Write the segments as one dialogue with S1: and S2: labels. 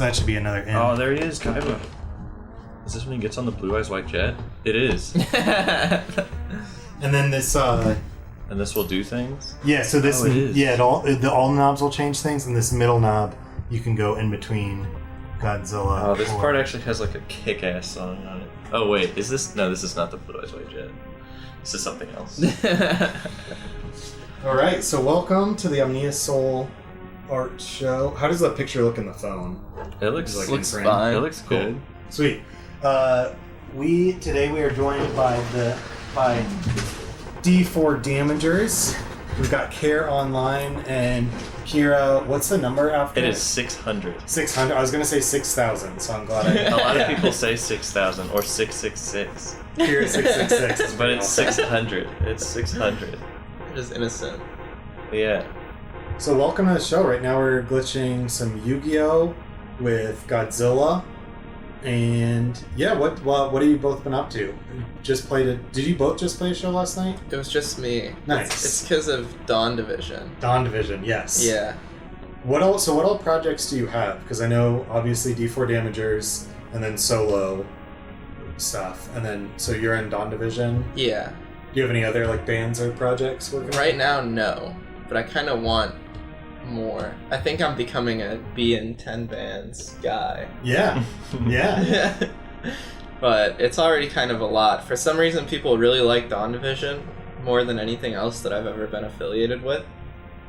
S1: So that should be another in.
S2: Oh, there he is, Kaiba. Is this when he gets on the Blue Eyes White Jet? It is.
S1: And then this,
S2: And this will do things?
S1: yeah, so this,
S2: it is.
S1: yeah, all the knobs will change things, and this middle knob, you can go in between Godzilla.
S2: Oh, this part actually has like a kick-ass song on it. Oh, wait, is this? No, this is not the Blue Eyes White Jet. This is something else.
S1: Alright, so welcome to the Omnia Soul art show. How does that picture look in the phone?
S2: It looks
S3: looks fine.
S2: It looks good.
S1: Sweet. Today we are joined by D4 Damagers. We've got Care Online and Kira. What's the number after?
S2: It is 600.
S1: 600. I was gonna say 6,000, so I'm glad I.
S2: A lot of people say 6,000 or 666.
S1: Kira 666.
S2: But it's 600. It's 600.
S3: It is innocent.
S2: Yeah.
S1: So welcome to the show. Right now we're glitching some Yu-Gi-Oh! With Godzilla. And yeah, what have you both been up to? Did you both just play a show last night?
S3: It was just me.
S1: Nice.
S3: It's because of Dawn Division.
S1: Dawn Division, yes.
S3: Yeah.
S1: What all projects do you have? Because I know obviously D4 Damagers and then solo stuff. And then so you're in Dawn Division.
S3: Yeah.
S1: Do you have any other like bands or projects working?
S3: Right now, no. But I kind of want more. I think I'm becoming a be in 10 bands guy.
S1: Yeah. Yeah.
S3: But it's already kind of a lot. For some reason, people really like Dawn Division more than anything else that I've ever been affiliated with.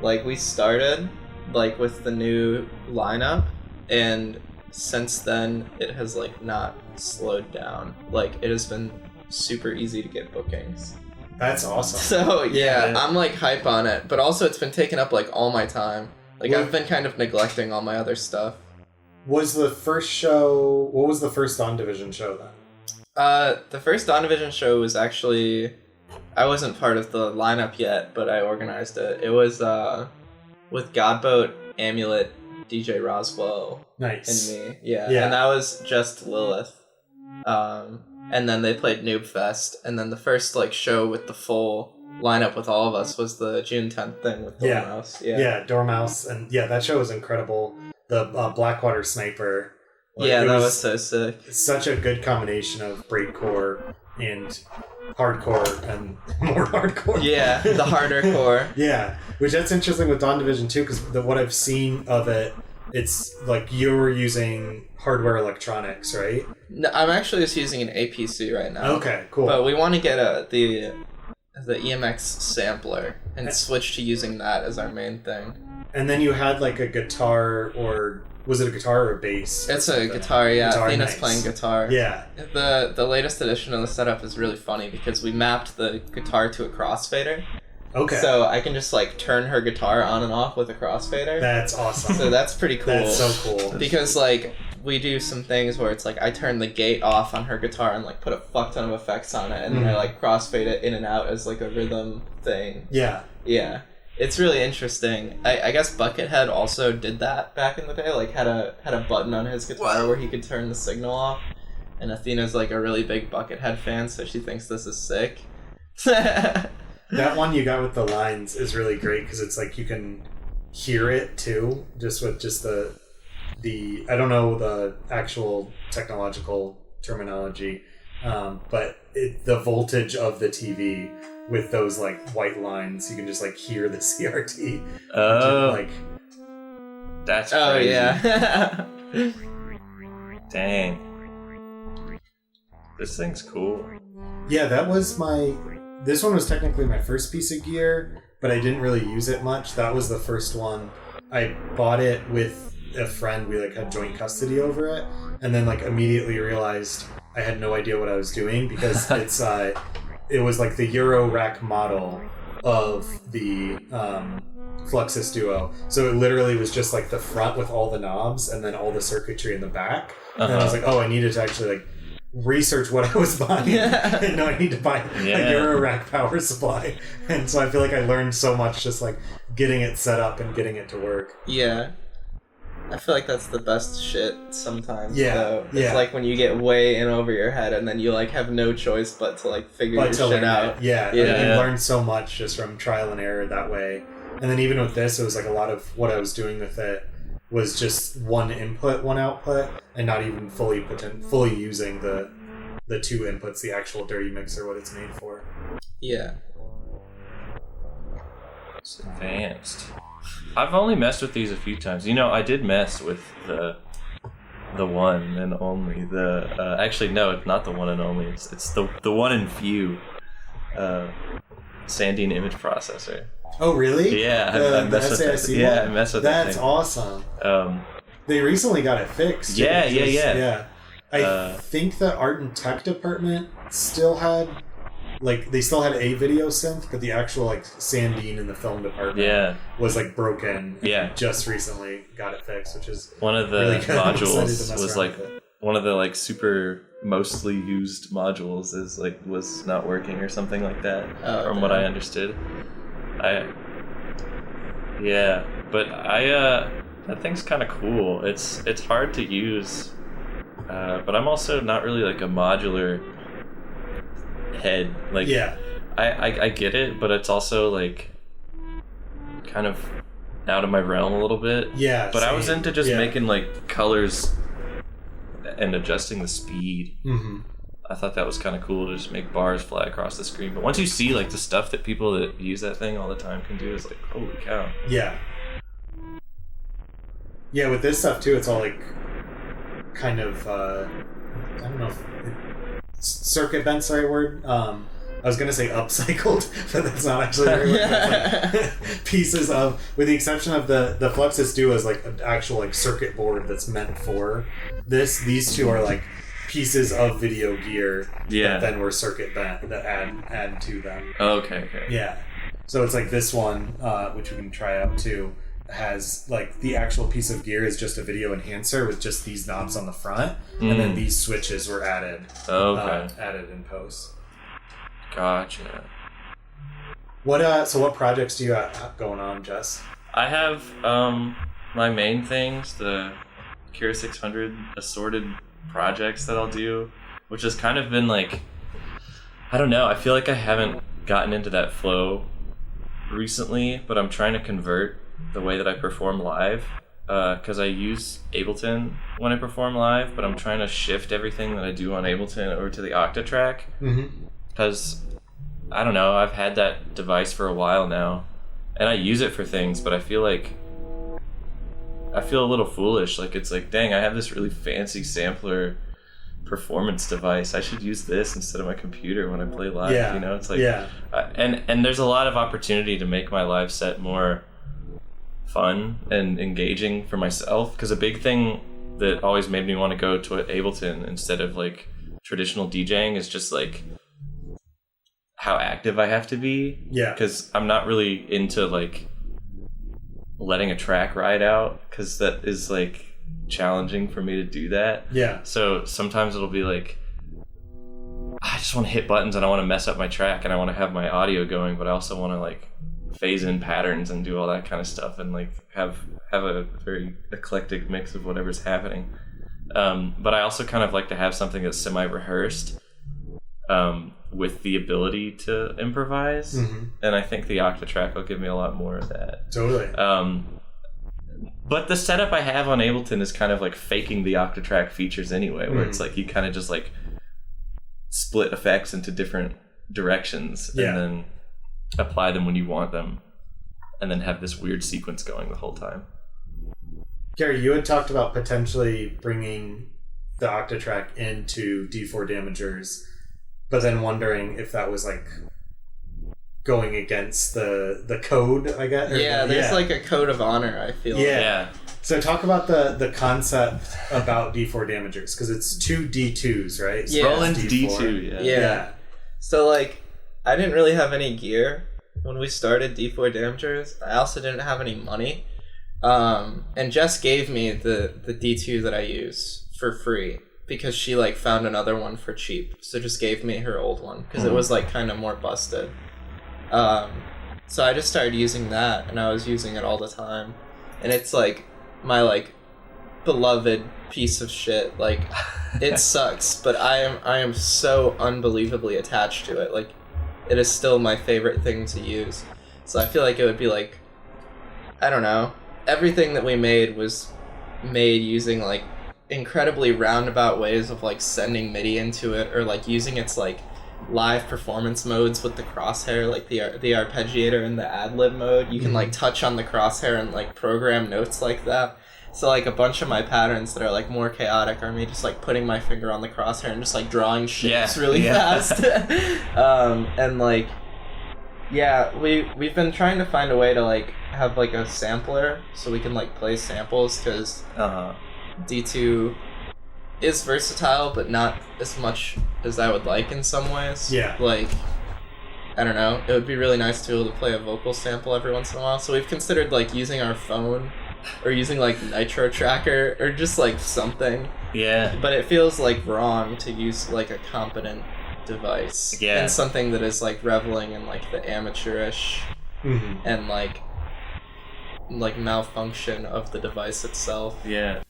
S3: Like, we started like with the new lineup, and since then it has like not slowed down. Like, it has been super easy to get bookings.
S1: That's awesome.
S3: So yeah, I'm like hype on it, but also it's been taking up like all my time. Like, I've been kind of neglecting all my other stuff.
S1: What was the first Dawn Division show then?
S3: The first Dawn Division show was actually, I wasn't part of the lineup yet, but I organized it. It was with Godboat, Amulet, DJ Roswell,
S1: Nice.
S3: and me. Yeah. And that was just Lilith. And then they played Noob Fest, and then the first like show with the full lineup with all of us was the June 10th thing with Dormouse.
S1: Yeah, Dormouse, and yeah, that show was incredible. The Blackwater Sniper.
S3: That was so sick.
S1: Such a good combination of breakcore and hardcore and more hardcore.
S3: Yeah, the harder core.
S1: Yeah, which that's interesting with Dawn Division too, because what I've seen of it, it's like you're using hardware electronics, right?
S3: No, I'm actually just using an APC right now.
S1: Okay, cool.
S3: But we want to get the EMX sampler and switch to using that as our main thing.
S1: And then you had like a guitar, or was it a guitar or a bass?
S3: It's a guitar, yeah. Athena's
S1: nice.
S3: playing guitar.
S1: Yeah.
S3: The latest edition of the setup is really funny because we mapped the guitar to a crossfader.
S1: Okay.
S3: So I can just like turn her guitar on and off with a crossfader.
S1: That's awesome.
S3: So that's pretty cool.
S1: That's so cool.
S3: Because like we do some things where it's like I turn the gate off on her guitar and like put a fuck ton of effects on it, and then I like crossfade it in and out as like a rhythm thing.
S1: Yeah.
S3: Yeah. It's really interesting. I guess Buckethead also did that back in the day, like had a button on his guitar where he could turn the signal off. And Athena's like a really big Buckethead fan, so she thinks this is sick.
S1: That one you got with the lines is really great because it's like you can hear it too, just with just the I don't know the actual technological terminology, but the voltage of the TV with those like white lines, you can just like hear the CRT.
S2: Oh, that's crazy.
S3: Oh yeah.
S2: Dang. This thing's cool.
S1: Yeah, this one was technically my first piece of gear, but I didn't really use it much. That was the first one. I bought it with a friend. We like had joint custody over it, and then like immediately realized I had no idea what I was doing because it was like the Euro rack model of the Fluxus Duo. So it literally was just like the front with all the knobs and then all the circuitry in the back. And then I was like, oh, I needed to actually like research what I was buying. And no, I need to buy a Euro rack power supply. And so I feel like I learned so much just like getting it set up and getting it to work.
S3: Yeah. I feel like that's the best shit sometimes.
S1: Yeah,
S3: though. It's like when you get way in over your head and then you like have no choice but to like figure your shit out.
S1: Yeah. Like, you learn so much just from trial and error that way. And then even with this, it was like a lot of what I was doing with it was just one input, one output, and not even fully using the two inputs, the actual dirty mixer, what it's made for.
S3: Yeah.
S2: It's advanced. I've only messed with these a few times. You know, I did mess with the one and only. Actually, no, it's not the one and only. It's the one and few Sandine image processor.
S1: Oh, really?
S2: Yeah, I messed with that. Yeah, I messed with that.
S1: That's
S2: thing.
S1: awesome. They recently got it fixed.
S2: Yeah.
S1: I think the art and tech department still had, they still had a video synth, but the actual, Sandine in the film department was, broken.
S2: Yeah.
S1: Just recently got it fixed, which is
S2: one of the
S1: really good.
S2: modules was, one of the, super mostly used modules was not working or something like that, from what I understood. That thing's kind of cool. It's hard to use, but I'm also not really a modular head. I get it, but it's also kind of out of my realm a little bit.
S1: Yeah.
S2: But I was into just making colors and adjusting the speed.
S1: Mm-hmm.
S2: I thought that was kind of cool to just make bars fly across the screen. But once you see the stuff that people that use that thing all the time can do, is holy cow.
S1: Yeah. Yeah, with this stuff too, it's all kind of I don't know if circuit bent's the right word. I was gonna say upcycled, but that's not actually the right word. Pieces of, with the exception of the Fluxus Duo is an actual circuit board that's meant for this. These two are pieces of video gear that then were circuit bent that add to them.
S2: Oh, okay.
S1: Yeah. So it's this one, which we can try out too, has the actual piece of gear is just a video enhancer with just these knobs on the front, and then these switches were added. Added in post.
S2: Gotcha.
S1: So what projects do you have going on, Jess?
S2: I have my main things, the Cura 600 assorted projects that I'll do, which has kind of been I don't know, I feel I haven't gotten into that flow recently, but I'm trying to convert the way that I perform live, because I use Ableton when I perform live, but I'm trying to shift everything that I do on Ableton over to the Octatrack, because I don't know, I've had that device for a while now and I use it for things, but I feel a little foolish. It's dang, I have this really fancy sampler performance device. I should use this instead of my computer when I play live.
S1: Yeah.
S2: You know, it's and there's a lot of opportunity to make my live set more fun and engaging for myself, because a big thing that always made me want to go to Ableton instead of traditional DJing is just how active I have to be. Yeah. Because I'm not really into letting a track ride out, because that is challenging for me to do that. Yeah. So sometimes it'll be I just want to hit buttons and I want to mess up my track and I want to have my audio going, but I also want to phase in patterns and do all that kind of stuff and have a very eclectic mix of whatever's happening. But I also kind of like to have something that's semi-rehearsed, with the ability to improvise. And I think the Octatrack will give me a lot more of that. Totally. But the setup I have on Ableton is kind of faking the Octatrack features anyway, where it's you kind of just split effects into different directions and then apply them when you want them, and then have this weird sequence going the whole time.
S1: Gary, you had talked about potentially bringing the Octatrack into D4 Damagers, but then wondering if that was going against the code, I guess.
S3: There's a code of honor, I feel.
S1: Yeah. So talk about the concept about D4 Damagers, because it's two D2s, right? So
S2: Roland D2,
S3: yeah. So I didn't really have any gear when we started D4 Damagers. I also didn't have any money. And Jess gave me the D2 that I use for free, because she found another one for cheap. So just gave me her old one, because it was kind of more busted. So I just started using that, and I was using it all the time. And it's my beloved piece of shit. It sucks, but I am so unbelievably attached to it. It is still my favorite thing to use. So I feel it would be I don't know, everything that we made was made using like incredibly roundabout ways of like sending MIDI into it, or like using its like live performance modes with the crosshair, like the arpeggiator and the ad-lib mode. You can like touch on the crosshair and like program notes like that. So like a bunch of my patterns that are like more chaotic are me just like putting my finger on the crosshair and just like drawing shapes really fast. And like, yeah, we've been trying to find a way to like have like a sampler so we can like play samples, because D2 is versatile, but not as much as I would like in some ways.
S1: Yeah.
S3: Like, I don't know, it would be really nice to be able to play a vocal sample every once in a while. So we've considered like using our phone or using like Nitro Tracker or just like something.
S2: Yeah.
S3: But it feels like wrong to use like a competent device.
S2: Yeah.
S3: And something that is like reveling in like the amateurish and like malfunction of the device itself.
S2: Yeah.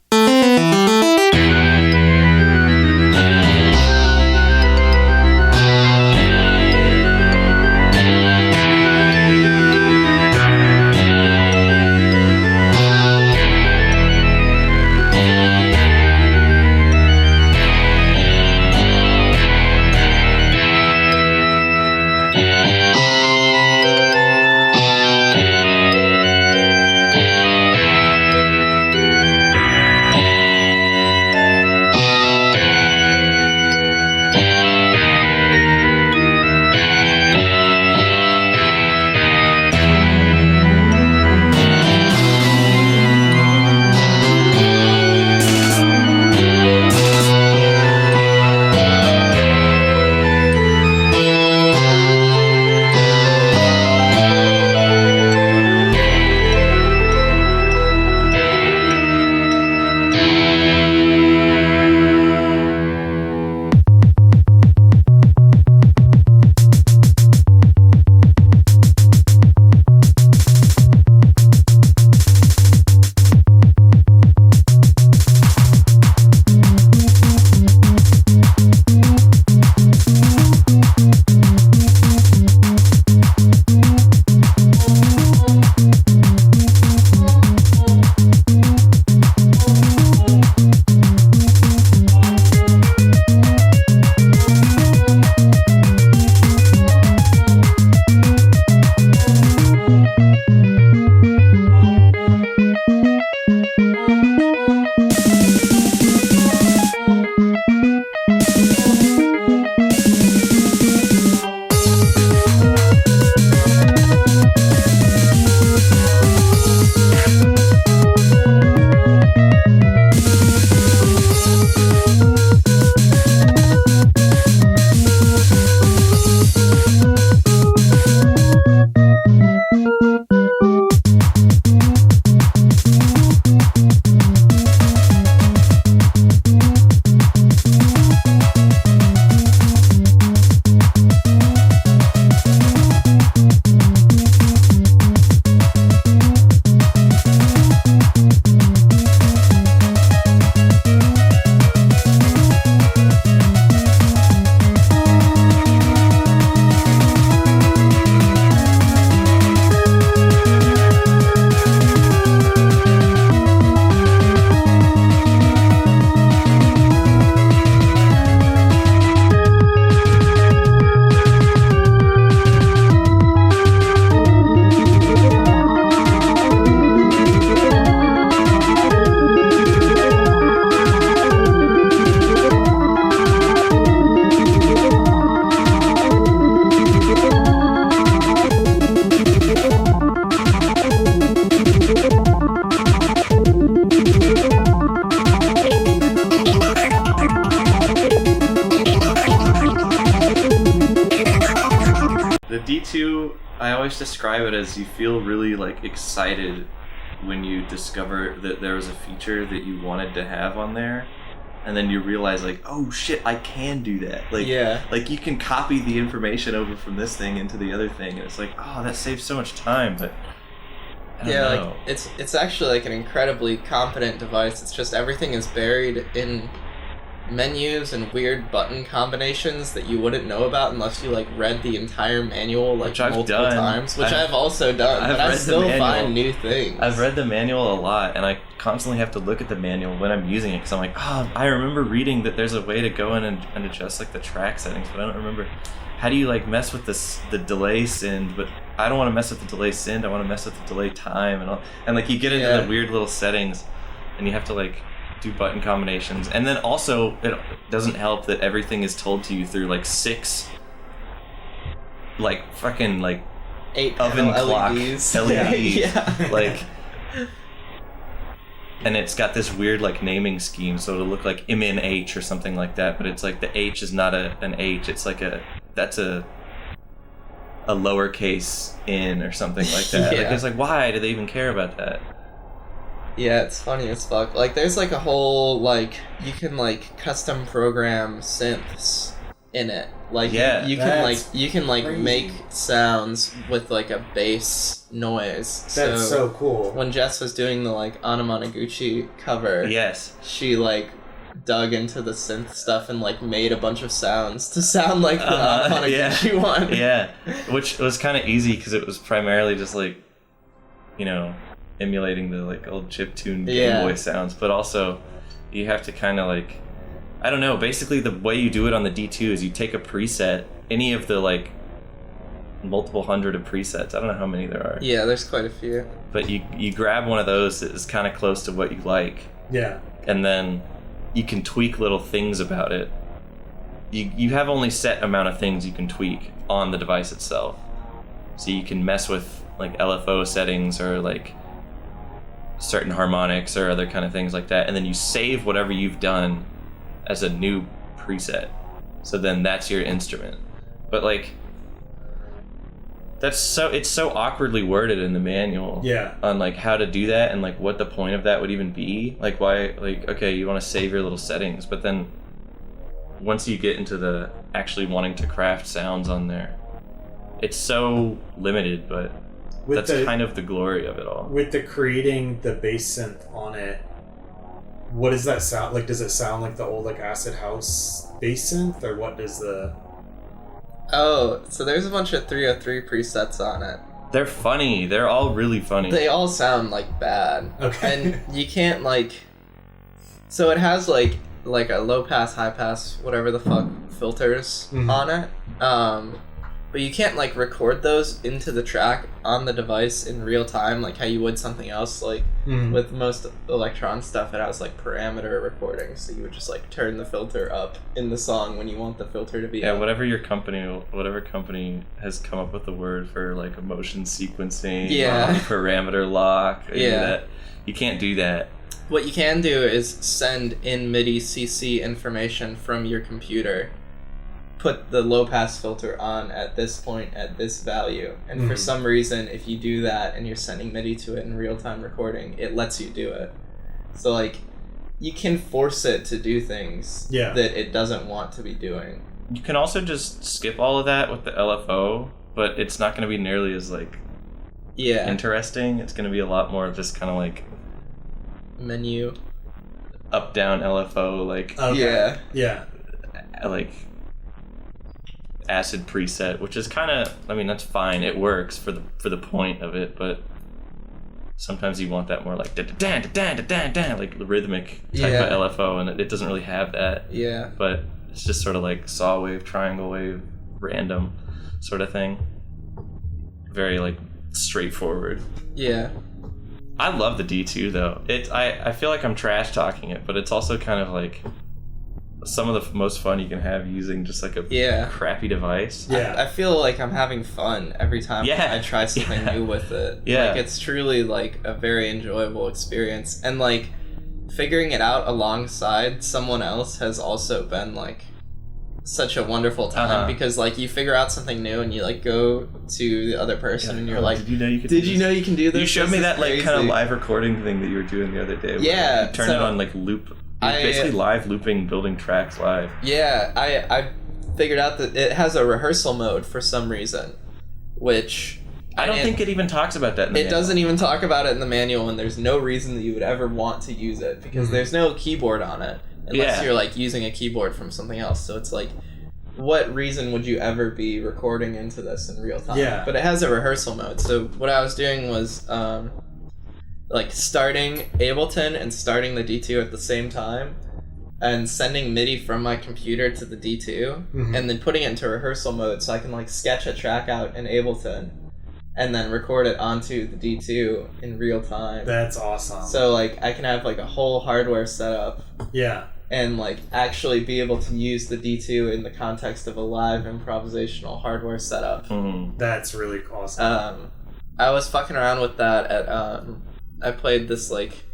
S2: D2, I always describe it as you feel really like excited when you discover that there was a feature that you wanted to have on there, and then you realize like, oh shit, I can do that. Like,
S3: yeah,
S2: like you can copy the information over from this thing into the other thing, and it's like, oh, that saves so much time. But I don't know.
S3: Like it's actually like an incredibly competent device. It's just everything is buried in menus and weird button combinations that you wouldn't know about unless you like read the entire manual like multiple times, which I've also done, but I still find new things.
S2: I've read the manual a lot, and I constantly have to look at the manual when I'm using it, because I'm like, I remember reading that there's a way to go in and adjust like the track settings, but I don't remember how do you like mess with the delay send, but I don't want to mess with the delay send, I want to mess with the delay time and all, and like you get into the weird little settings and you have to like do button combinations. And then also it doesn't help that everything is told to you through like 6 like fucking like
S3: 8
S2: oven clock
S3: LEDs.
S2: LEDs. Like, and it's got this weird like naming scheme, so it'll look like MNH or something like that, but it's like the H is not an H, it's like that's a lowercase n or something like that. Like, it's like, why do they even care about that?
S3: Yeah, it's funny as fuck. Like, there's like a whole, like, you can like custom program synths in it. Like, you can like make sounds with like a bass noise.
S1: That's so cool.
S3: When Jess was doing the like Anamanaguchi cover,
S2: yes,
S3: she like dug into the synth stuff and like made a bunch of sounds to sound like the Anamanaguchi one.
S2: Yeah, which was kind of easy because it was primarily just like, you know, emulating the like old chiptune Game Boy sounds, but also you have to kind of like, I don't know, basically the way you do it on the D2 is you take a preset, any of the like multiple hundred of presets, I don't know how many there are.
S3: Yeah, there's quite a few.
S2: But you grab one of those that is kind of close to what you like.
S1: Yeah.
S2: And then you can tweak little things about it. You have only set amount of things you can tweak on the device itself. So you can mess with like LFO settings or like certain harmonics or other kind of things like that, and then you save whatever you've done as a new preset, so then that's your instrument. But like it's so awkwardly worded in the manual on like how to do that and like what the point of that would even be. Like, why, like, okay, you want to save your little settings, but then once you get into the actually wanting to craft sounds on there, it's so limited. But that's kind of the glory of it all. With
S1: the creating the bass synth on it, what does that sound like? Does it sound like the old like acid house bass synth, or what does the...
S3: Oh, so there's a bunch of 303 presets on it.
S2: They're funny. They're all really funny.
S3: They all sound like bad.
S1: Okay.
S3: And you can't like... So it has like a low pass, high pass, whatever the fuck filters on it. But you can't like record those into the track on the device in real time like how you would something else. Like with most Electron stuff, it has like parameter recording, so you would just like turn the filter up in the song when you want the filter to be up.
S2: Whatever company has come up with the word for like motion sequencing, parameter lock, that you can't do that.
S3: What you can do is send in MIDI CC information from your computer, put the low pass filter on at this point at this value, and for some reason if you do that and you're sending MIDI to it in real-time recording, it lets you do it. So like you can force it to do things that it doesn't want to be doing.
S2: You can also just skip all of that with the LFO, but it's not going to be nearly as like interesting. It's going to be a lot more just kind of like
S3: menu
S2: up down LFO, like like acid preset, which is kind of, I mean, that's fine, it works for the point of it, but sometimes you want that more like like the rhythmic type of LFO, and it doesn't really have that. But it's just sort of like saw wave, triangle wave, random sort of thing. Very like straightforward. I love the D2 though. I feel like I'm trash talking it, but it's also kind of like some of the most fun you can have using just like a crappy device.
S3: I feel like I'm having fun every time I try something new with it. Like, it's truly like a very enjoyable experience, and like figuring it out alongside someone else has also been like such a wonderful time, because like you figure out something new and you like go to the other person and you're like, did you know you can do this?
S2: You showed me that like kind of live recording thing that you were doing the other day.
S3: Yeah,
S2: you turn it on like loop. Basically live looping, building tracks live.
S3: I figured out that it has a rehearsal mode for some reason, which
S2: I don't think it even talks about that in the manual.
S3: Doesn't even talk about it in the manual, and there's no reason that you would ever want to use it, because there's no keyboard on it. unless you're like using a keyboard from something else. So it's like, what reason would you ever be recording into this in real time?
S1: Yeah.
S3: But it has a rehearsal mode. So what I was doing was like starting Ableton and starting the D2 at the same time, and sending MIDI from my computer to the D2, and then putting it into rehearsal mode so I can like sketch a track out in Ableton and then record it onto the D2 in real time.
S1: That's awesome.
S3: So like I can have like a whole hardware setup.
S1: Yeah.
S3: And like actually be able to use the D2 in the context of a live improvisational hardware setup.
S1: That's really awesome.
S3: I was fucking around with that at I played this like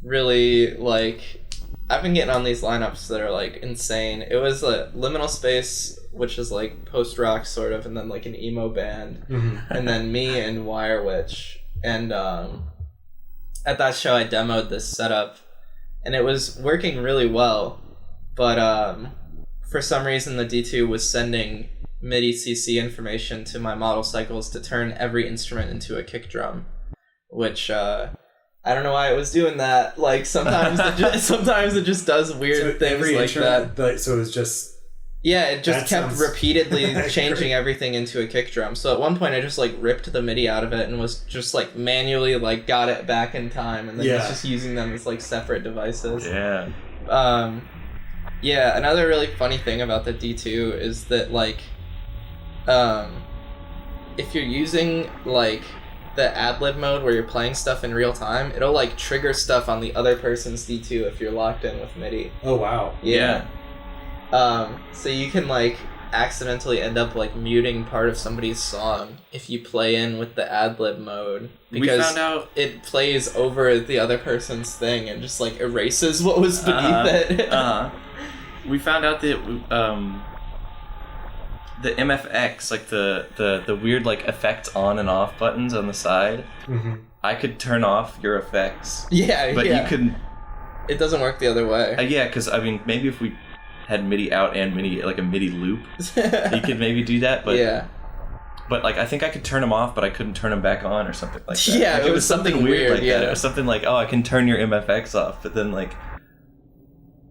S3: really like, I've been getting on these lineups that are like insane. It was a Liminal Space, which is like post rock sort of, and then like an emo band, and then me and Wire Witch. And at that show I demoed this setup, and it was working really well, but for some reason the D2 was sending MIDI CC information to my model cycles to turn every instrument into a kick drum, which I don't know why it was doing that. Like sometimes sometimes it just does weird things like that.
S1: So it was just...
S3: Yeah, it just kept repeatedly changing everything into a kick drum. So at one point I just like ripped the MIDI out of it and was just like manually like got it back in time, and then was just using them as like separate devices.
S2: Yeah.
S3: Yeah, another really funny thing about the D2 is that like if you're using like the ad-lib mode where you're playing stuff in real time, it'll like trigger stuff on the other person's D2 if you're locked in with MIDI.
S1: Oh wow.
S3: Yeah. So you can like accidentally end up like muting part of somebody's song if you play in with the ad-lib mode, because
S2: we found out
S3: it plays over the other person's thing and just like erases what was beneath it.
S2: We found out that the MFX, like the weird like effects on and off buttons on the side, I could turn off your effects.
S3: Yeah,
S2: but you couldn't.
S3: It doesn't work the other way.
S2: Yeah, because I mean, maybe if we had MIDI out and MIDI, like a MIDI loop, you could maybe do that. But
S3: yeah.
S2: But like I think I could turn them off, but I couldn't turn them back on or something like that.
S3: Yeah,
S2: like,
S3: it was something weird
S2: like
S3: that.
S2: It was something like, oh, I can turn your MFX off, but then like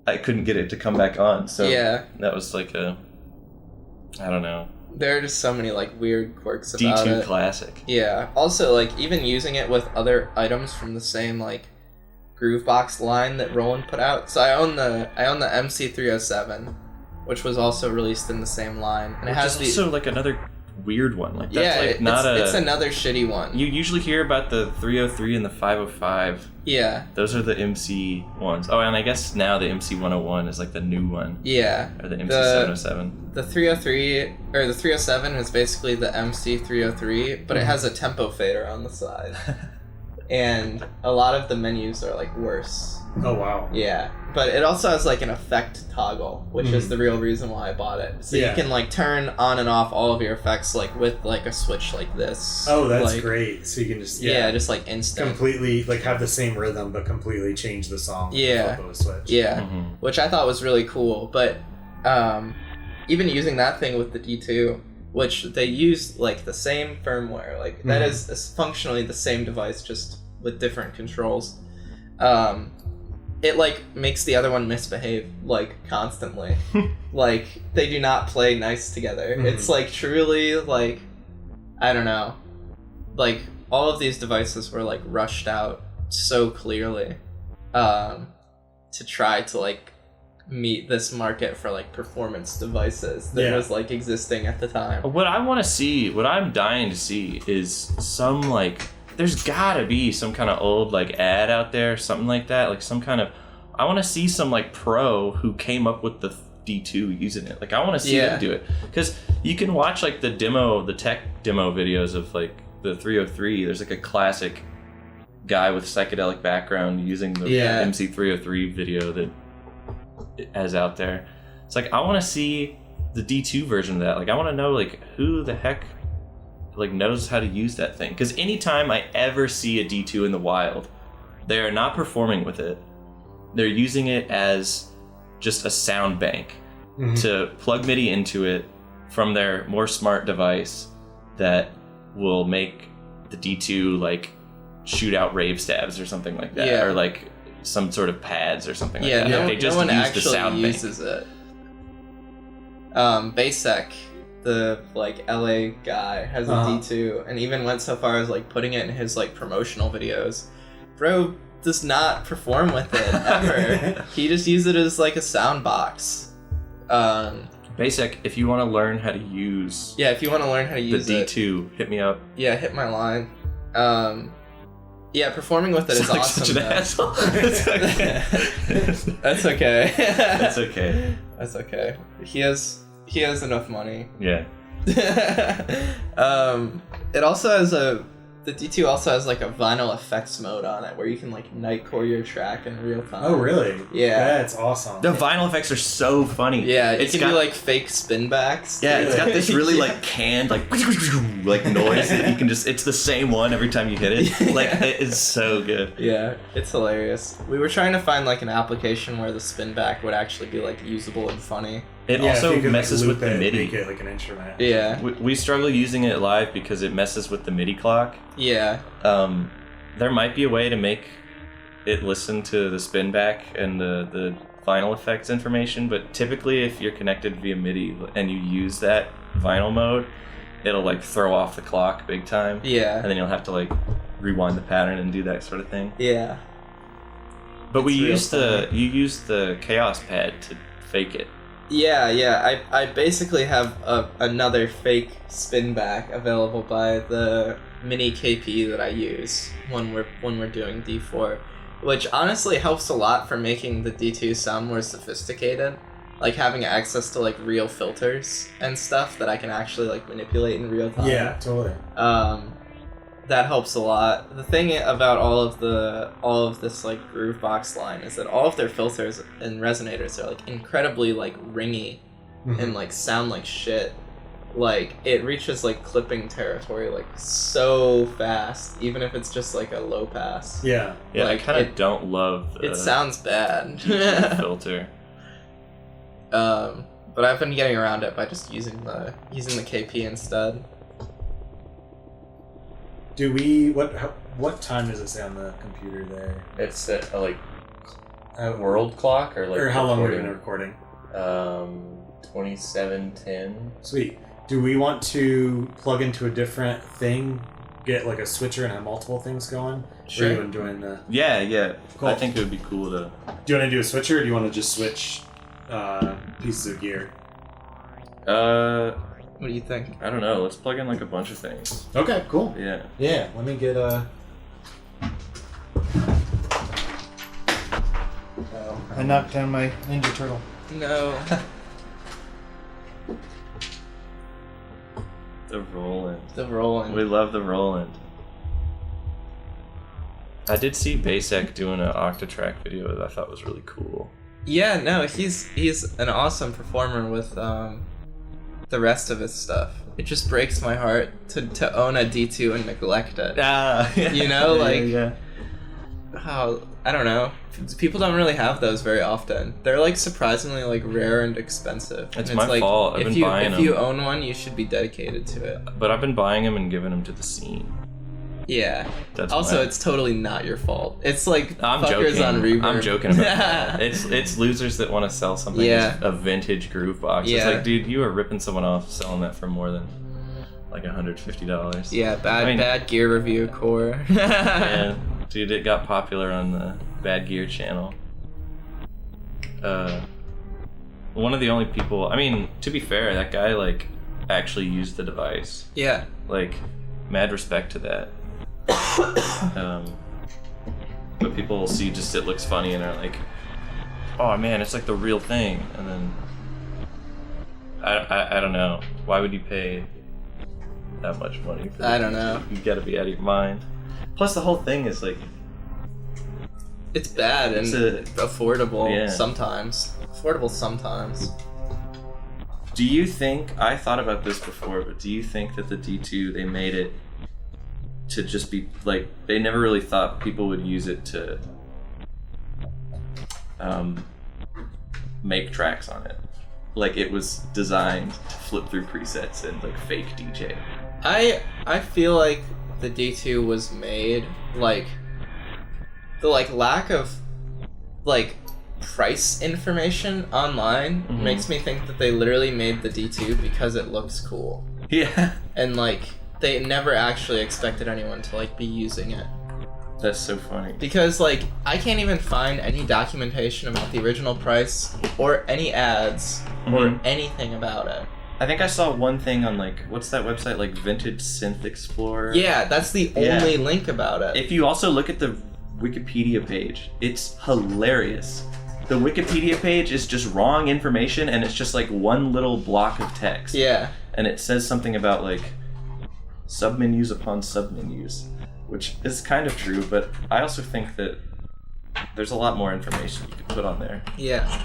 S2: I couldn't get it to come back on. So that was like a, I don't know.
S3: There are just so many like weird quirks about
S2: D2
S3: it.
S2: classic.
S3: Yeah. Also, like even using it with other items from the same like Groovebox line that Roland put out. So I own the MC307, which was also released in the same line, and
S2: Which
S3: it has
S2: is also like another weird one. Like that's
S3: it's another shitty one.
S2: You usually hear about the 303 and the 505.
S3: Yeah.
S2: Those are the MC ones. Oh, and I guess now the MC101 is like the new one.
S3: Yeah.
S2: Or the MC707.
S3: The 303 or the 307 is basically the MC303, but it has a tempo fader on the side. And a lot of the menus are like worse.
S1: Oh wow.
S3: Yeah. But it also has like an effect toggle, which is the real reason why I bought it. So you can like turn on and off all of your effects like with like a switch like this.
S1: Oh, that's
S3: like,
S1: great. So you can just
S3: just like instant.
S1: Completely like have the same rhythm but completely change the song.
S3: Yeah.
S1: With a switch.
S3: Yeah. Which I thought was really cool. But even using that thing with the D2, which they use like the same firmware, like that is functionally the same device, just with different controls. It like makes the other one misbehave like constantly. Like they do not play nice together. It's like truly like, I don't know, like all of these devices were like rushed out so clearly to try to like meet this market for like performance devices that was like existing at the time.
S2: What I want to see, what I'm dying to see is some like, there's gotta be some kind of old like ad out there, something like that, like some kind of, I want to see some like pro who came up with the D2 using it. Like I want to see them do it, because you can watch like the tech demo videos of like the 303. There's like a classic guy with psychedelic background using the MC303 video that it has out there. It's like I want to see the D2 version of that. Like I want to know like who the heck like knows how to use that thing, because anytime I ever see a D2 in the wild, they are not performing with it. They're using it as just a sound bank to plug MIDI into it from their more smart device that will make the D2 like shoot out rave stabs or something like that, or like some sort of pads or something like
S3: Yeah,
S2: that.
S3: no,
S2: They just
S3: no one
S2: use the
S3: actually
S2: sound bank.
S3: uses it. Basek, the like LA guy, has a D2, and even went so far as like putting it in his like promotional videos. Bro does not perform with it ever. He just uses it as like a sound box.
S2: Basek, if you want to learn how to use
S3: Yeah, if you want to learn how to
S2: the
S3: use
S2: D2, hit me up.
S3: Yeah, hit my line. Yeah, performing with it is
S2: Sound like
S3: awesome.
S2: such an asshole. It's okay.
S3: That's okay.
S2: That's okay.
S3: That's okay. He has enough money.
S2: Yeah.
S3: It also has the D2 also has like a vinyl effects mode on it where you can like nightcore your track in real time.
S1: Oh, really?
S3: Yeah.
S1: That's awesome.
S2: The vinyl effects are so funny.
S3: Yeah,
S2: it's
S3: you can do like fake spin backs.
S2: Yeah, it's got this really like canned like noise that you can just, it's the same one every time you hit it. Like it is so good.
S3: Yeah, it's hilarious. We were trying to find like an application where the spin back would actually be like usable and funny.
S2: It
S1: Yeah,
S2: also
S1: if you could,
S2: messes
S1: like,
S2: with
S1: loop
S2: the
S1: it,
S2: MIDI.
S1: Make it like an instrument.
S3: Yeah.
S2: We struggle using it live because it messes with the MIDI clock.
S3: Yeah.
S2: There might be a way to make it listen to the spin back and the vinyl effects information, but typically if you're connected via MIDI and you use that vinyl mode, it'll like throw off the clock big time.
S3: Yeah.
S2: And then you'll have to like rewind the pattern and do that sort of thing.
S3: Yeah.
S2: But
S3: It's real
S2: you used the Chaos pad to fake it.
S3: Yeah. I basically have another fake spin back available by the mini KP that I use when we're doing D4, which honestly helps a lot for making the D2 sound more sophisticated. Like having access to like real filters and stuff that I can actually like manipulate in real time.
S1: Yeah, totally.
S3: That helps a lot. The thing about all of this like Groovebox line is that all of their filters and resonators are like incredibly like ringy and like sound like shit. Like it reaches like clipping territory like so fast, even if it's just like a low pass.
S1: Yeah.
S2: Yeah,
S3: Like,
S2: I kind of don't love the
S3: It sounds bad.
S2: filter.
S3: But I've been getting around it by just using the KP instead.
S1: Do we what time does it say on the computer there?
S2: It's set like world clock or like
S1: Or how long we've been recording?
S2: 27:10.
S1: Sweet. Do we want to plug into a different thing, get like a switcher and have multiple things going?
S3: Sure.
S1: Or are you enjoying the...
S2: Yeah.
S1: Cool.
S2: I think it would be cool to.
S1: Do you want to do a switcher or do you want to just switch pieces of gear?
S3: What do you think?
S2: I don't know. Let's plug in like a bunch of things.
S1: Okay, cool.
S2: Yeah.
S1: Yeah, let me get a... Oh, I knocked down my Ninja Turtle.
S3: No.
S2: The Roland.
S3: The Roland.
S2: We love the Roland. I did see Basek doing an Octatrack video that I thought was really cool.
S3: Yeah, no, he's an awesome performer with the rest of his stuff. It just breaks my heart to own a D2 and neglect it. You know, like how I don't know. People don't really have those very often. They're like surprisingly like rare and expensive.
S2: It's
S3: and
S2: my
S3: like,
S2: fault. I've been buying
S3: If you
S2: them.
S3: own one, you should be dedicated to it.
S2: But I've been buying them and giving them to the scene.
S3: Yeah.
S2: That's
S3: also,
S2: my-
S3: it's totally not your fault. It's like
S2: I'm
S3: fuckers
S2: joking.
S3: on Reverb.
S2: I'm joking about that. It's losers that want to sell something
S3: Yeah.
S2: as a vintage groove box.
S3: Yeah.
S2: It's like, dude, you are ripping someone off selling that for more than like $150.
S3: Yeah, bad gear review core.
S2: Yeah, dude, it got popular on the Bad Gear channel. One of the only people. I mean, to be fair, that guy like actually used the device.
S3: Yeah.
S2: Like, mad respect to that. But people will see just it looks funny and are like, oh man, it's like the real thing. And then I don't know, why would you pay that much money for
S3: I don't know.
S2: You gotta be out of your mind. Plus the whole thing is like,
S3: It's bad and affordable
S2: Yeah.
S3: sometimes. Affordable sometimes.
S2: do you think, I thought about this before, but do you think that the D2, they made it to just be like, they never really thought people would use it to make tracks on it? Like, it was designed to flip through presets and like fake DJ.
S3: I feel like the D2 was made like the like lack of like price information online makes me think that they literally made the D2 because it looks cool.
S2: Yeah.
S3: And like they never actually expected anyone to like be using it.
S2: That's so funny.
S3: Because like I can't even find any documentation about the original price or any ads or anything about it.
S2: I think I saw one thing on like, what's that website, like Vintage Synth Explorer?
S3: Yeah, that's the only link about it.
S2: If you also look at the Wikipedia page, it's hilarious. The Wikipedia page is just wrong information, and it's just like one little block of text.
S3: Yeah.
S2: And it says something about like submenus upon submenus, which is kind of true, but I also think that there's a lot more information you could put on there.
S3: Yeah.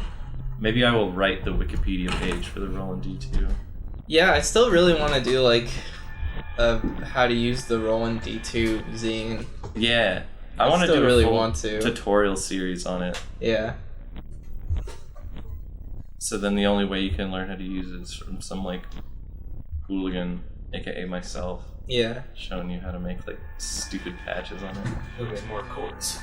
S2: Maybe I will write the Wikipedia page for the Roland D2.
S3: Yeah, I still really want to do like how to use the Roland D2 zine.
S2: Yeah. I want to do
S3: really
S2: a full
S3: want to.
S2: tutorial series on it.
S3: Yeah.
S2: So then the only way you can learn how to use it is from some like hooligan, aka myself,
S3: Yeah.
S2: showing you how to make like stupid patches on it.
S1: Okay, more chords.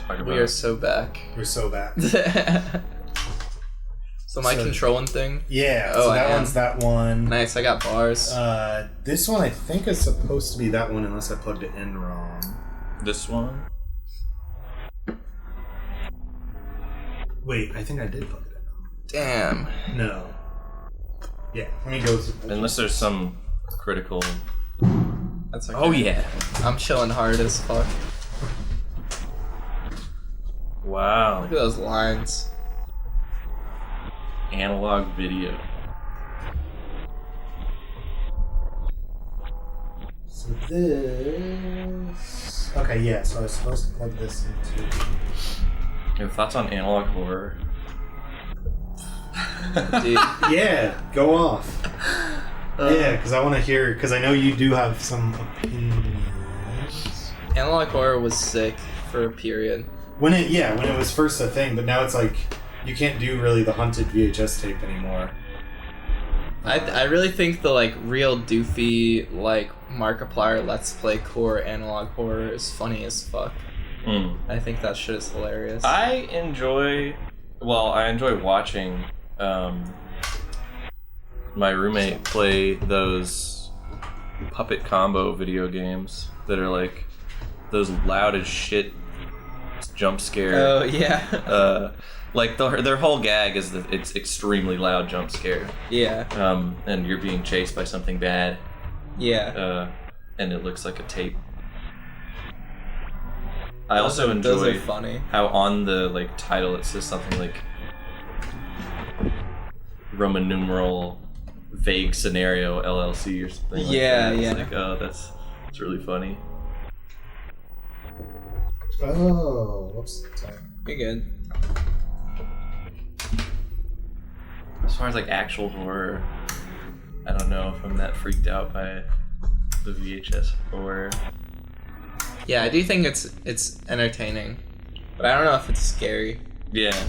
S2: talk about.
S3: We are so back.
S1: We're so back.
S3: So my controlling thing?
S1: Yeah,
S3: Oh,
S1: so that one's that one.
S3: Nice, I got bars.
S1: This one I think is supposed to be that one unless I plugged it in wrong.
S2: This one?
S1: Wait, I think I did plug it
S3: Damn.
S1: in. No. Yeah, let me go.
S2: Unless there's some critical...
S3: That's okay.
S2: Oh yeah.
S3: I'm chilling hard as fuck.
S2: Wow.
S3: Look at those lines.
S2: Analog video.
S1: So this... Okay, yeah, so I was supposed to plug this into...
S2: Your thoughts on analog horror?
S3: Dude.
S1: Yeah, go off. Yeah, because I want to hear... Because I know you do have some opinions.
S3: Analog horror was sick for a period.
S1: When it was first a thing, but now it's like... You can't do really the hunted VHS tape anymore.
S3: I really think the like real doofy like Markiplier Let's Play core analog horror is funny as fuck. I think that shit is hilarious.
S2: I enjoy watching my roommate play those puppet combo video games that are like those loud as shit jump scare.
S3: Oh yeah.
S2: Like their whole gag is that it's extremely loud jump scare.
S3: Yeah.
S2: And you're being chased by something bad.
S3: Yeah.
S2: And it looks like a tape. I also
S3: those
S2: enjoy
S3: are funny.
S2: how on the like title it says something like Roman numeral vague scenario LLC or something. Like
S3: Yeah,
S2: that. It's
S3: yeah.
S2: like, oh, that's really funny.
S1: Oh, whoops. Sorry.
S3: You're good.
S2: As far as like actual horror, I don't know if I'm that freaked out by the VHS horror.
S3: Yeah, I do think it's entertaining, but I don't know if it's scary.
S2: Yeah.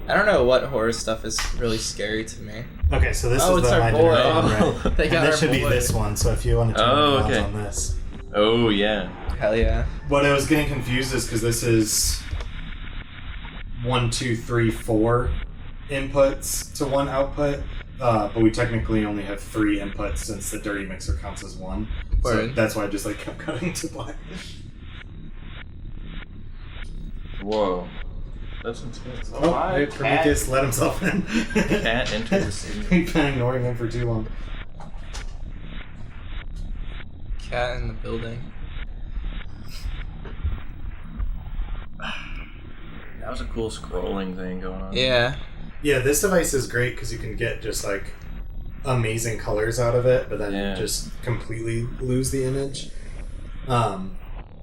S3: I don't know what horror stuff is really scary to me.
S1: Okay, so this
S3: Oh,
S1: is
S3: it's
S1: the
S3: our
S1: My
S3: boy.
S1: Generation, right?
S3: They got
S1: And this
S3: our
S1: should be
S3: boy.
S1: this one, so if you want to turn
S2: Oh,
S1: the knobs
S2: okay.
S1: on this.
S2: Oh yeah.
S3: Hell yeah.
S1: What I was getting confused is because this is 1, 2, 3, 4 inputs to one output, but we technically only have 3 inputs since the dirty mixer counts as 1. So
S3: Word.
S1: that's why I just like kept cutting to black.
S2: Whoa. That's intense.
S1: Oh, hey, Prometheus let himself in.
S2: Cat entered the scene.
S1: We've been ignoring him for too long.
S3: Cat in the building.
S2: That was a cool scrolling thing going on.
S3: Yeah.
S1: Yeah, this device is great because you can get just like amazing colors out of it, but then just completely lose the image.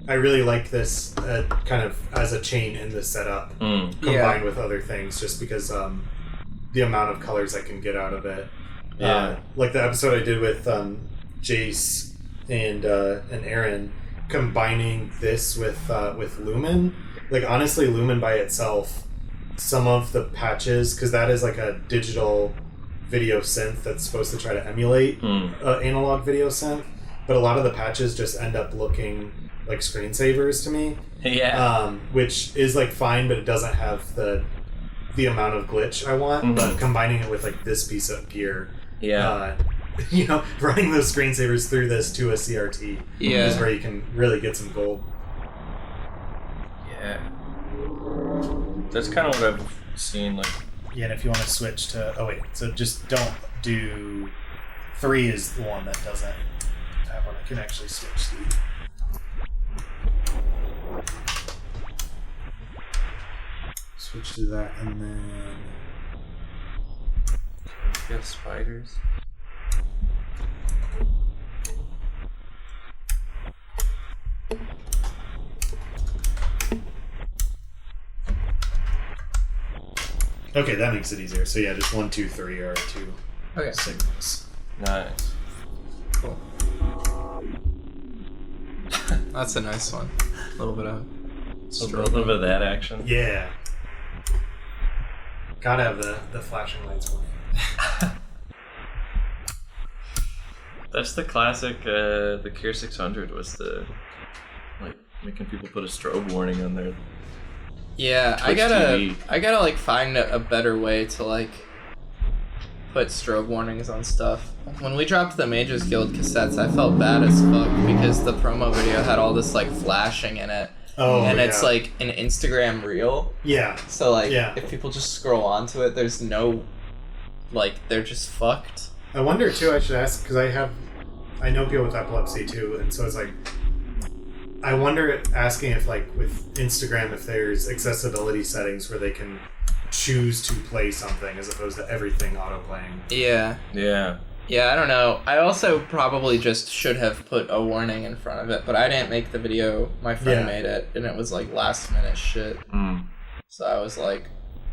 S1: I really like this kind of as a chain in the setup combined with other things, just because the amount of colors I can get out of it.
S2: Yeah.
S1: Like the episode I did with Jace and Aaron, combining this with Lumen. Like honestly, Lumen by itself, some of the patches, because that is like a digital video synth that's supposed to try to emulate analog video synth, but a lot of the patches just end up looking like screensavers to me.
S2: Yeah.
S1: Which is like fine, but it doesn't have the amount of glitch I want. But combining it with like this piece of gear, running those screensavers through this to a CRT is where you can really get some gold.
S2: Yeah. That's kind of what I've seen. Like.
S1: Yeah, and if you want to switch to... Oh, wait. So just don't do... 3 is the one that doesn't have one. I can actually switch the... Switch to that, and then...
S2: You got spiders.
S1: Okay, that makes it easier. So yeah, just 1, 2, 3 are 2 signals.
S2: Nice.
S3: Cool. That's a nice one. A little bit of
S2: A little bit of that action.
S1: Yeah. Gotta have the flashing lights one.
S2: That's the classic. The Cure 600 was the like making people put a strobe warning on their
S3: Yeah,
S2: Twitch TV.
S3: I gotta like find a better way to like put strobe warnings on stuff. When we dropped the Mages Guild cassettes, I felt bad as fuck because the promo video had all this like flashing in it.
S1: Oh,
S3: and
S1: yeah.
S3: it's like an Instagram reel.
S1: Yeah.
S3: So like
S1: Yeah.
S3: if people just scroll onto it, there's no like they're just fucked.
S1: I wonder too, I should ask, because I know people with epilepsy too, and so it's like, I wonder, asking if like with Instagram, if there's accessibility settings where they can choose to play something as opposed to everything auto-playing.
S3: Yeah.
S2: Yeah.
S3: Yeah, I don't know. I also probably just should have put a warning in front of it, but I didn't make the video. My friend made it, and it was like last minute shit. So I was like,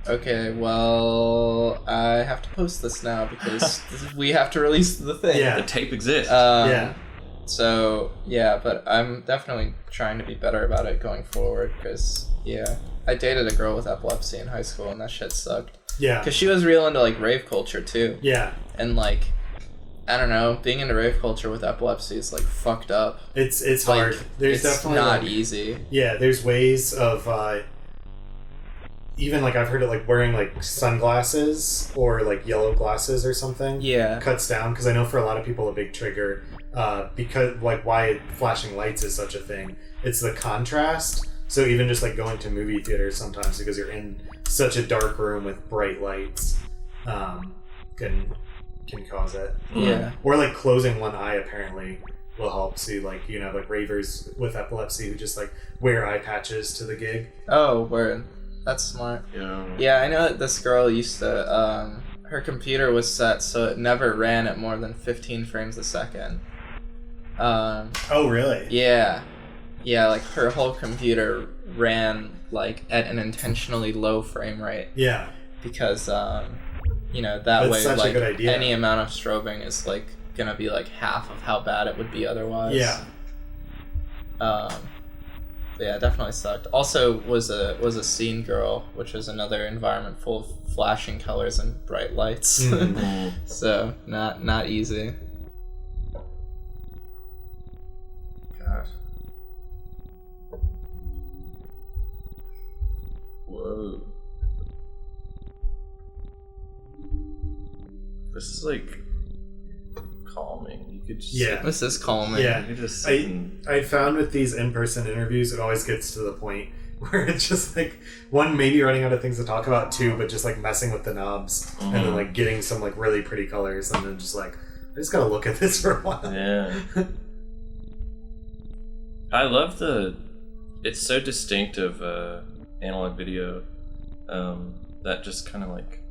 S3: okay, well, I have to post this now because we have to release the thing.
S1: Yeah.
S2: The tape exists.
S1: Yeah.
S3: So, yeah, but I'm definitely trying to be better about it going forward because, yeah, I dated a girl with epilepsy in high school and that shit sucked.
S1: Yeah.
S3: Because she was real into, like, rave culture, too.
S1: Yeah.
S3: And, like, I don't know, being into rave culture with epilepsy is, like, fucked up.
S1: It's
S3: like,
S1: hard. There's
S3: it's
S1: definitely
S3: not
S1: like,
S3: easy.
S1: Yeah, there's ways of even like I've heard it like wearing like sunglasses or like yellow glasses or something.
S3: Yeah.
S1: Cuts down, because I know for a lot of people a big trigger because like why flashing lights is such a thing. It's the contrast. So even just like going to movie theaters sometimes because you're in such a dark room with bright lights can cause it.
S3: Yeah.
S1: Or like closing one eye apparently will help. See, like, you know, like ravers with epilepsy who just like wear eye patches to the gig.
S3: Oh, word. That's smart.
S2: Yeah.
S3: Yeah, I know that this girl used to, her computer was set so it never ran at more than 15 frames a second.
S1: Oh, really?
S3: Yeah. Yeah, like her whole computer ran like at an intentionally low frame rate.
S1: Yeah.
S3: Because, you know, that
S1: That's
S3: way
S1: such a
S3: like
S1: good idea.
S3: any amount of strobing is like gonna be like half of how bad it would be otherwise.
S1: Yeah.
S3: Yeah, it definitely sucked. Also was a scene girl, which is another environment full of flashing colors and bright lights. So not easy.
S2: Gosh. Whoa. This is like calming. You could just
S1: Yeah.
S3: This is calming.
S1: Yeah.
S2: You could just sit and,
S1: I found with these in-person interviews, it always gets to the point where it's just like, one, maybe running out of things to talk about, two, but just like messing with the knobs and then like getting some like really pretty colors and then just like, I just gotta look at this for a while.
S2: yeah. I love it's so distinctive analog video, that just kind of like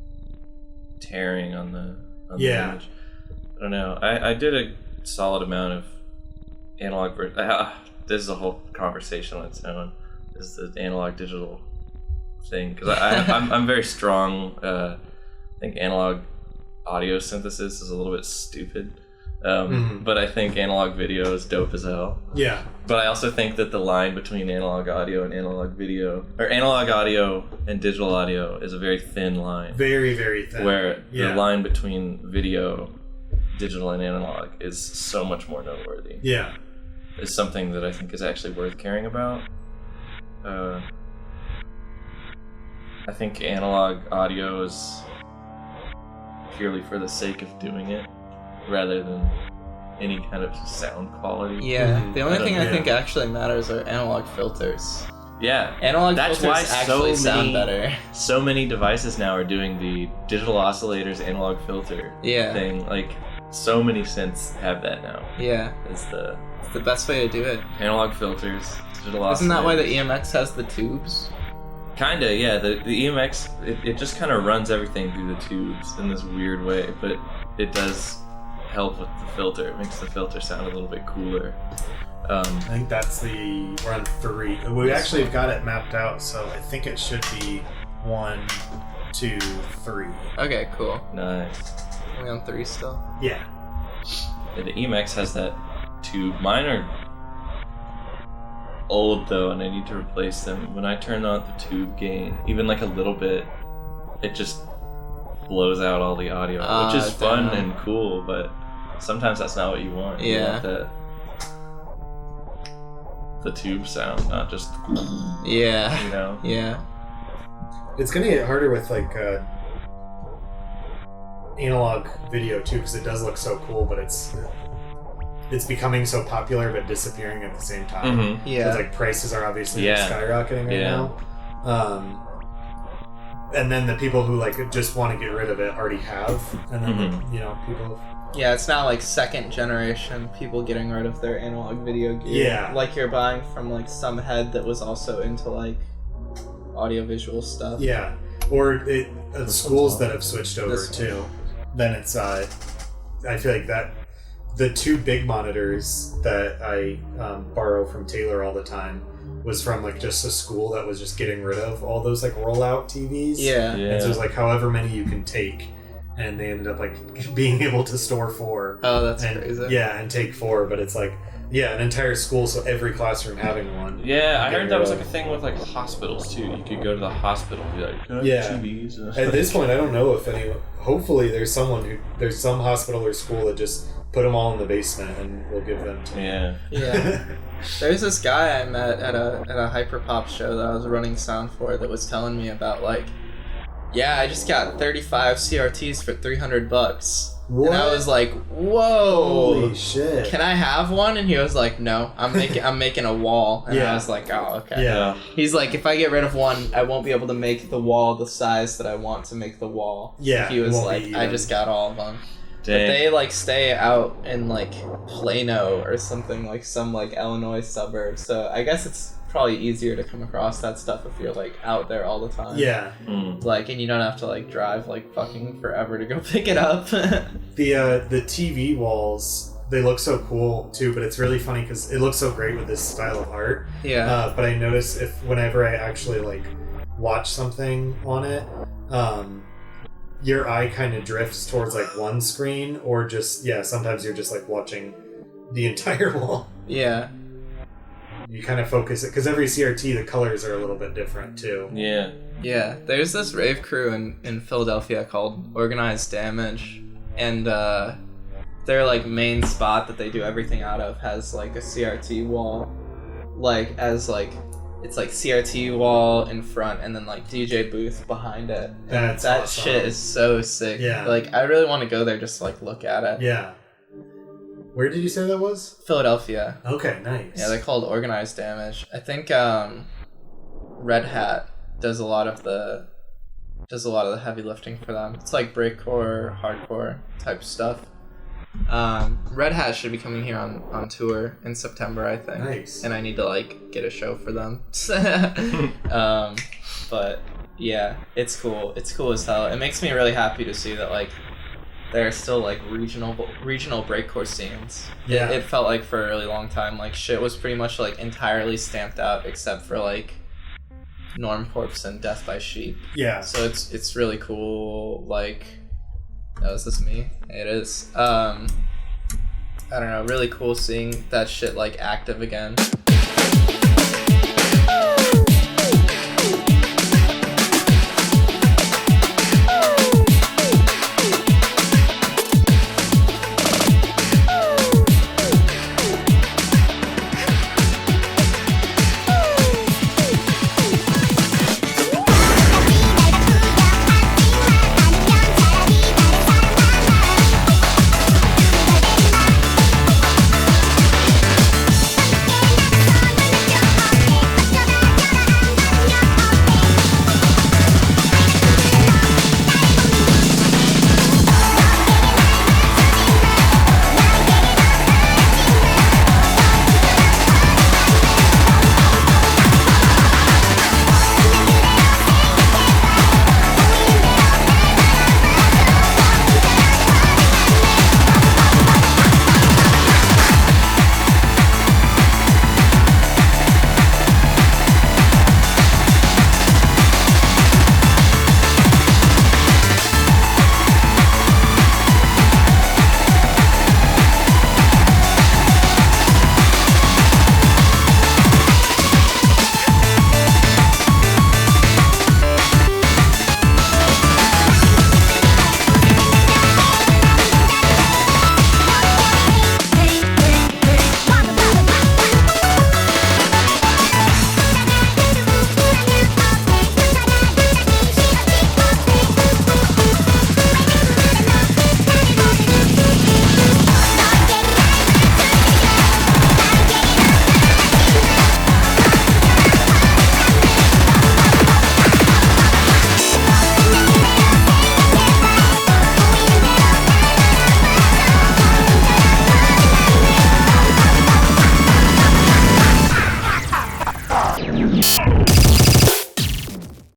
S2: tearing on the
S1: Yeah.
S2: image. I don't know. I did a solid amount of analog. This is a whole conversation on its own. Is the analog digital thing, because I'm very strong. I think analog audio synthesis is a little bit stupid, but I think analog video is dope as hell.
S1: Yeah.
S2: But I also think that the line between analog audio and analog video, or analog audio and digital audio, is a very thin line.
S1: Very, very thin.
S2: Where
S1: Yeah.
S2: the line between video, digital, and analog is so much more noteworthy.
S1: Yeah.
S2: Is something that I think is actually worth caring about. I think analog audio is purely for the sake of doing it, rather than any kind of sound quality.
S3: Yeah. The only thing I
S1: yeah.
S3: think actually matters are analog filters.
S2: Yeah.
S3: Analog
S2: That's
S3: filters
S2: why so
S3: actually sound
S2: many-
S3: better.
S2: So many devices now are doing the digital oscillators analog filter
S3: Yeah.
S2: thing. Like, so many synths have that now.
S3: Yeah.
S2: Is the
S3: It's the best way to do it.
S2: analog filters, digital oscillators.
S3: Isn't that why the EMX has the tubes?
S2: Kinda, yeah. The EMX, it just kind of runs everything through the tubes in this weird way, but it does help with the filter. It makes the filter sound a little bit cooler.
S1: I think we're on 3. We actually have got it mapped out, so I think it should be 1, 2, 3.
S3: Okay, cool.
S2: Nice.
S3: Are we on 3 still?
S1: Yeah.
S2: Yeah, the EMX has that tube. Mine are old though, and I need to replace them. When I turn on the tube gain, even like a little bit, it just blows out all the audio, which is fun
S3: damn.
S2: and cool, but sometimes that's not what you want. You
S3: Yeah.
S2: want the tube sound, not just,
S3: Yeah.
S2: you know.
S3: Yeah.
S1: It's gonna get harder with like analog video too, because it does look so cool, but it's becoming so popular but disappearing at the same time.
S2: Mm-hmm.
S3: Yeah.
S1: Because like prices are obviously skyrocketing right now. And then the people who like just want to get rid of it already have, and then you know, people.
S3: Yeah, it's not like second generation people getting rid of their analog video gear.
S1: Yeah.
S3: Like you're buying from like some head that was also into like audiovisual stuff.
S1: Yeah. Or schools that have switched over too. Then it's I feel like that the two big monitors that I borrow from Taylor all the time was from like just a school that was just getting rid of all those like rollout TVs.
S3: Yeah.
S1: And so it was like however many you can take, and they ended up like being able to store 4.
S3: Oh, that's
S1: and,
S3: crazy.
S1: Yeah, and take 4, but it's like an entire school, so every classroom having one.
S2: Yeah, I heard that was like a thing with like hospitals too. You could go to the hospital and be like, "Can I have TVs?"
S1: At this point, I don't know if anyone. Hopefully, there's some hospital or school that just put them all in the basement and we'll give them to me.
S3: Yeah. There's this guy I met at a hyperpop show that I was running sound for that was telling me about like, I just got 35 CRTs for $300.
S1: What?
S3: And I was like, whoa,
S1: holy shit,
S3: can I have one? And he was like, no, I'm making a wall. And I was like, oh, okay.
S2: Yeah.
S3: He's like, if I get rid of one, I won't be able to make the wall the size that I want to make the wall.
S1: Yeah,
S3: So he was
S1: won't
S3: like,
S1: be
S3: I
S1: even.
S3: just got all of them.
S2: Dang.
S3: But they like stay out in like Plano or something, like some like Illinois suburb. So I guess it's probably easier to come across that stuff if you're like out there all the time.
S1: Yeah.
S3: Like, and you don't have to like drive like fucking forever to go pick it up.
S1: The TV walls, they look so cool too, but it's really funny because it looks so great with this style of art.
S3: Yeah.
S1: But I notice whenever I actually like watch something on it, your eye kind of drifts towards like one screen, or just sometimes you're just like watching the entire wall.
S3: Yeah.
S1: You kind of focus it because every CRT the colors are a little bit different too.
S2: Yeah.
S3: Yeah, there's this rave crew in Philadelphia called Organized Damage, and their like main spot that they do everything out of has like a CRT wall, like as like it's like CRT wall in front and then like DJ booth behind it.
S1: That's
S3: that
S1: awesome.
S3: shit is so sick.
S1: Yeah.
S3: Like I really want to go there just to like look at it.
S1: Yeah. Where did you say that was?
S3: Philadelphia.
S1: Okay, nice.
S3: Yeah, they're called Organized Damage. I think Red Hat does a lot of the heavy lifting for them. It's like breakcore, hardcore type stuff. Red Hat should be coming here on tour in September, I think.
S1: Nice.
S3: And I need to like get a show for them. But yeah, it's cool. It's cool as hell. It makes me really happy to see that like there are still like regional breakcore scenes.
S1: Yeah.
S3: It felt like for a really long time like shit was pretty much like entirely stamped out except for like Norm Corpse and Death by Sheep.
S1: Yeah.
S3: So it's really cool. Like, oh, is this me? It is. I don't know. Really cool seeing that shit like active again.